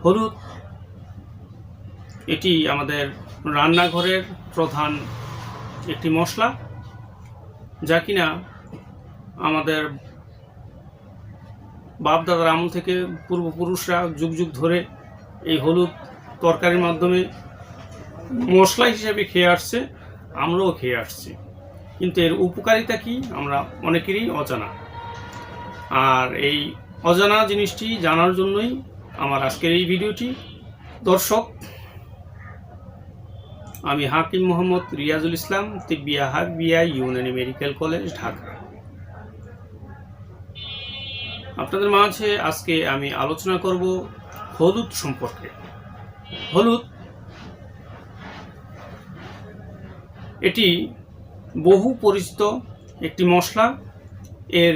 হলুদ এটি আমাদের রান্নাঘরের প্রধান একটি মশলা, যা কিনা আমাদের বাপ দাদার আমল থেকে পূর্বপুরুষরা যুগ যুগ ধরে এই হলুদ তরকারির মাধ্যমে মশলা হিসেবে খেয়ে আসছে, আমরাও খেয়ে আসছি। কিন্তু এর উপকারিতা কি আমরা অনেকেরই অজানা। আর এই অজানা জিনিসটি জানার জন্যই আমার আজকের এই ভিডিওটি। দর্শক, আমি হাকিম মোহাম্মদ রিয়াজুল ইসলাম, তিব্বিয়া হাকবিয়া ইউনানি মেডিকেল কলেজ, ঢাকা। আপনাদের মাঝে আজকে আমি আলোচনা করব হলুদ সম্পর্কে। হলুদ এটি বহু পরিচিত একটি মশলা। এর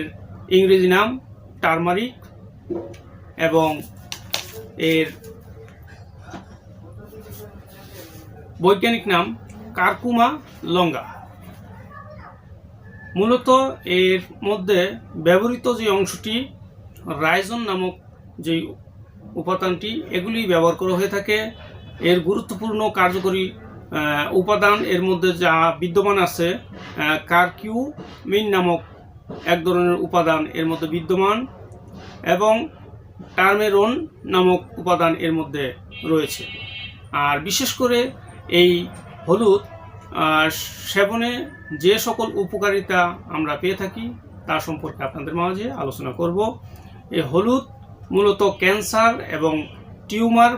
ইংরেজি নাম টারমারিক এবং এর বৈজ্ঞানিক নাম কারকুমা লঙ্গা। মূলত এর মধ্যে ব্যবহৃত যে অংশটি রাইজন নামক যে উপাদানটি, এগুলি ব্যবহার করা হয়ে থাকে। এর গুরুত্বপূর্ণ কার্যকরী উপাদান এর মধ্যে যা বিদ্যমান আছে, কারকিউমিন নামক এক ধরনের উপাদান এর মধ্যে বিদ্যমান এবং টারমেরন নামক উপাদান এর মধ্যে রয়েছে। আর বিশেষ করে এই হলুদ সেবনে যে সকল উপকারিতা আমরা পেয়ে থাকি তা সম্পর্কে আপনাদের মাঝে আলোচনা করব। এই হলুদ মূলত ক্যান্সার এবং টিউমার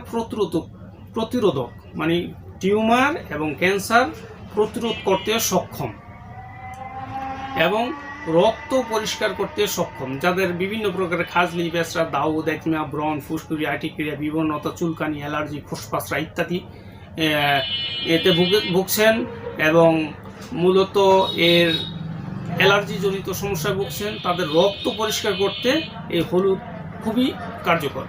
প্রতিরোধক, মানে টিউমার এবং ক্যান্সার প্রতিরোধ করতে সক্ষম এবং রক্ত পরিষ্কার করতে সক্ষম। যাদের বিভিন্ন প্রকারের খাজলি, পেঁচড়া, দাউদ, একজিমা, ব্রণ, ফুসকুড়ি, আর্টিকেরিয়া, বিবর্ণতা, চুলকানি, অ্যালার্জি, ফুসফাসরা ইত্যাদি এতে ভুগছেন এবং মূলত এর অ্যালার্জি জনিত সমস্যায় ভুগছেন, তাদের রক্ত পরিষ্কার করতে এই হলুদ খুবই কার্যকর।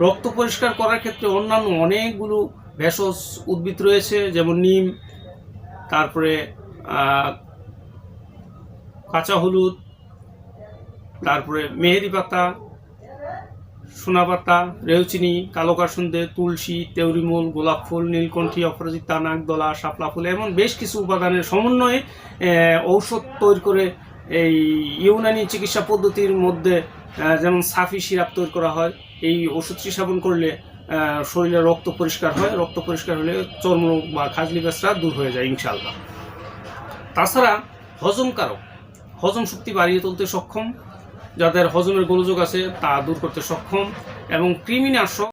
রক্ত পরিষ্কার করার ক্ষেত্রে অন্যান্য অনেকগুলো ভেষজ উদ্ভিদ রয়েছে, যেমন নিম, তারপরে কাঁচা হলুদ, তারপরে মেহেদি পাতা, সোনা পাতা, রেউচিনি, কালো কাসুন্দে, তুলসী, তেওরিমূল, গোলাপ ফুল, নীলকণ্ঠী, অপরাজিতা, নাকদলা, শাপলা ফুল, এমন বেশ কিছু উপাদানের সমন্বয়ে ঔষধ তৈরি করে এই ইউনানি চিকিৎসা পদ্ধতির মধ্যে যেমন সাফি সিরাপ তৈরি করা হয়। এই ওষুধটি সেবন করলে শরীরে রক্ত পরিষ্কার হয়, রক্ত পরিষ্কার হলে চর্মরোগ বা খাজলি পেঁচড়া দূর হয়ে যায় ইনশাআল্লাহ। তাছাড়া হজমকারক, হজম শক্তি বাড়িয়ে তুলতে সক্ষম, যাদের হজমের গোলযোগ আছে তা দূর করতে সক্ষম এবং কৃমিনাশক